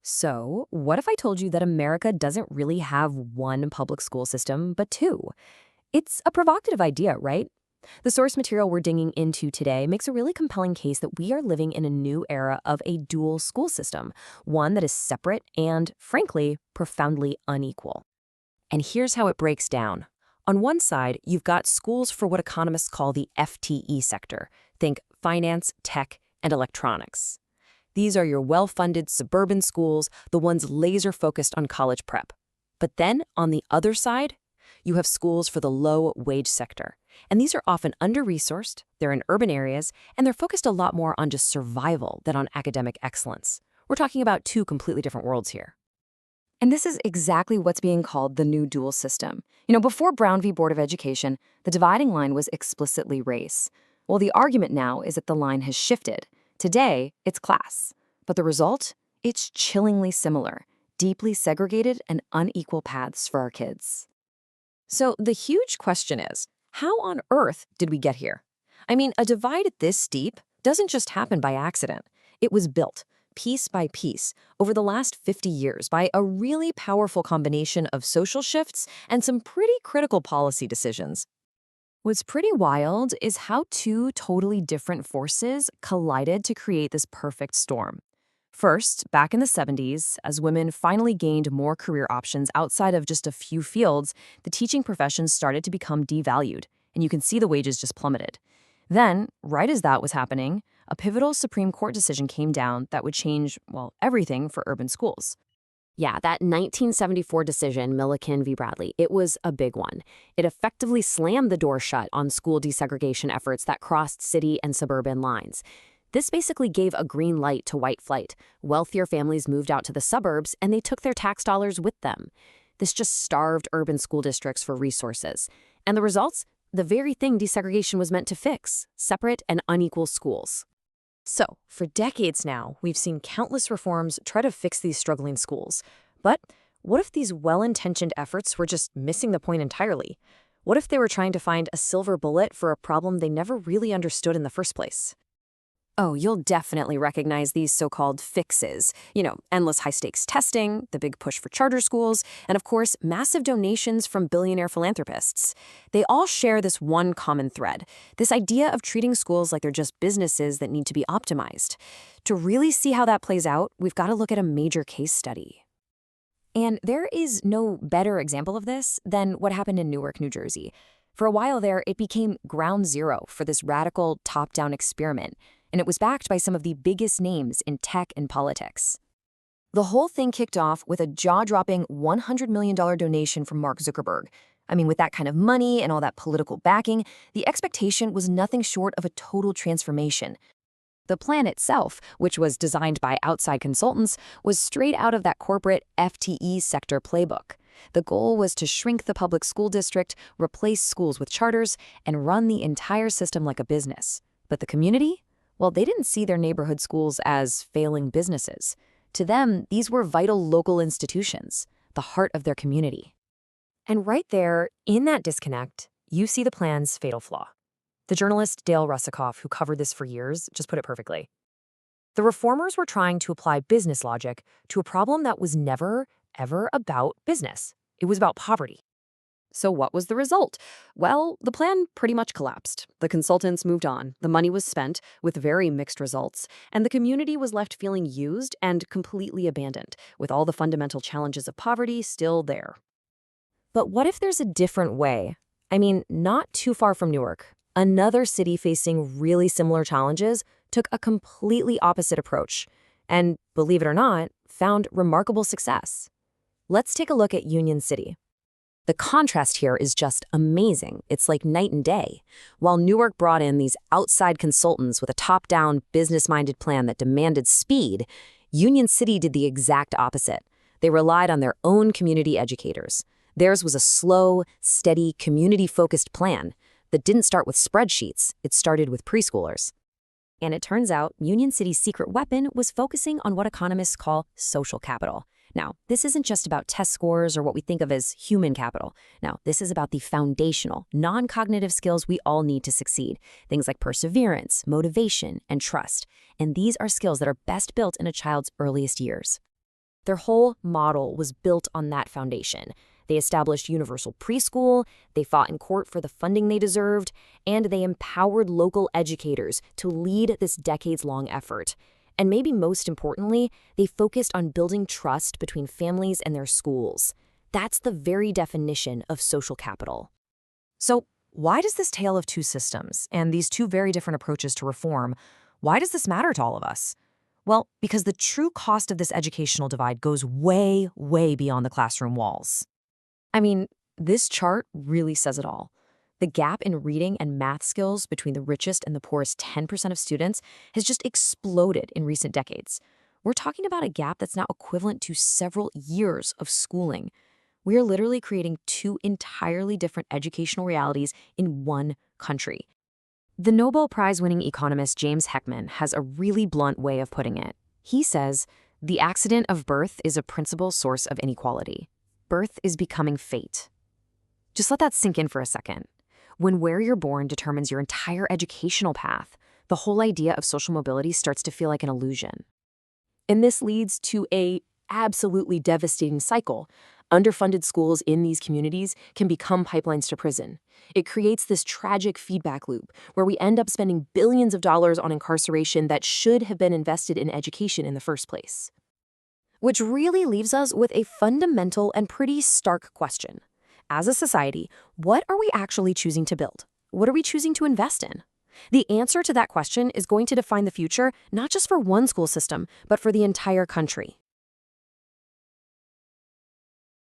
So, what if I told you that America doesn't really have one public school system, but two? It's a provocative idea, right? The source material we're digging into today makes a really compelling case that we are living in a new era of a dual school system, one that is separate and, frankly, profoundly unequal. And here's how it breaks down. On one side, you've got schools for what economists call the FTE sector. Think finance, tech, and electronics. These are your well-funded suburban schools, the ones laser-focused on college prep. But then, on the other side, you have schools for the low-wage sector. And these are often under-resourced, they're in urban areas, and they're focused a lot more on just survival than on academic excellence. We're talking about two completely different worlds here. And this is exactly what's being called the new dual system. Before Brown v. Board of Education, the dividing line was explicitly race. Well, the argument now is that the line has shifted. Today, it's class. But the result? It's chillingly similar, deeply segregated and unequal paths for our kids. So the huge question is, how on earth did we get here? I mean, a divide this steep doesn't just happen by accident. It was built, piece by piece, over the last 50 years by a really powerful combination of social shifts and some pretty critical policy decisions. What's pretty wild is how two totally different forces collided to create this perfect storm. First, back in the 70s, as women finally gained more career options outside of just a few fields, the teaching profession started to become devalued, and you can see the wages just plummeted. Then, right as that was happening, a pivotal Supreme Court decision came down that would change, well, everything for urban schools. Yeah, that 1974 decision, Milliken v. Bradley, it was a big one. It effectively slammed the door shut on school desegregation efforts that crossed city and suburban lines. This basically gave a green light to white flight. Wealthier families moved out to the suburbs, and they took their tax dollars with them. This just starved urban school districts for resources. And the results? The very thing desegregation was meant to fix: separate and unequal schools. So, for decades now, we've seen countless reforms try to fix these struggling schools. But what if these well-intentioned efforts were just missing the point entirely? What if they were trying to find a silver bullet for a problem they never really understood in the first place? Oh, you'll definitely recognize these so-called fixes. Endless high-stakes testing, the big push for charter schools, and of course, massive donations from billionaire philanthropists. They all share this one common thread, this idea of treating schools like they're just businesses that need to be optimized. To really see how that plays out, we've got to look at a major case study. And there is no better example of this than what happened in Newark, New Jersey. For a while there, it became ground zero for this radical top-down experiment, and it was backed by some of the biggest names in tech and politics. The whole thing kicked off with a jaw-dropping $100 million donation from Mark Zuckerberg. I mean, with that kind of money and all that political backing, the expectation was nothing short of a total transformation. The plan itself, which was designed by outside consultants, was straight out of that corporate FTE sector playbook. The goal was to shrink the public school district, replace schools with charters, and run the entire system like a business. But the community? Well, they didn't see their neighborhood schools as failing businesses. To them, these were vital local institutions, the heart of their community. And right there, in that disconnect, you see the plan's fatal flaw. The journalist Dale Russakoff, who covered this for years, just put it perfectly. The reformers were trying to apply business logic to a problem that was never, ever about business. It was about poverty. So what was the result? Well, the plan pretty much collapsed. The consultants moved on, the money was spent, with very mixed results, and the community was left feeling used and completely abandoned, with all the fundamental challenges of poverty still there. But what if there's a different way? I mean, not too far from Newark, another city facing really similar challenges took a completely opposite approach, and, believe it or not, found remarkable success. Let's take a look at Union City. The contrast here is just amazing. It's like night and day. While Newark brought in these outside consultants with a top-down, business-minded plan that demanded speed, Union City did the exact opposite. They relied on their own community educators. Theirs was a slow, steady, community-focused plan that didn't start with spreadsheets. It started with preschoolers. And it turns out Union City's secret weapon was focusing on what economists call social capital. Now, this isn't just about test scores or what we think of as human capital. Now, this is about the foundational, non-cognitive skills we all need to succeed. Things like perseverance, motivation, and trust. And these are skills that are best built in a child's earliest years. Their whole model was built on that foundation. They established universal preschool, they fought in court for the funding they deserved, and they empowered local educators to lead this decades-long effort. And maybe most importantly, they focused on building trust between families and their schools. That's the very definition of social capital. So, why does this tale of two systems and these two very different approaches to reform, why does this matter to all of us? Well, because the true cost of this educational divide goes way, way beyond the classroom walls. I mean, this chart really says it all. The gap in reading and math skills between the richest and the poorest 10% of students has just exploded in recent decades. We're talking about a gap that's now equivalent to several years of schooling. We are literally creating two entirely different educational realities in one country. The Nobel Prize-winning economist James Heckman has a really blunt way of putting it. He says, "The accident of birth is a principal source of inequality. Birth is becoming fate." Just let that sink in for a second. When where you're born determines your entire educational path, the whole idea of social mobility starts to feel like an illusion. And this leads to a absolutely devastating cycle. Underfunded schools in these communities can become pipelines to prison. It creates this tragic feedback loop where we end up spending billions of dollars on incarceration that should have been invested in education in the first place. Which really leaves us with a fundamental and pretty stark question. As a society, what are we actually choosing to build? What are we choosing to invest in? The answer to that question is going to define the future, not just for one school system, but for the entire country.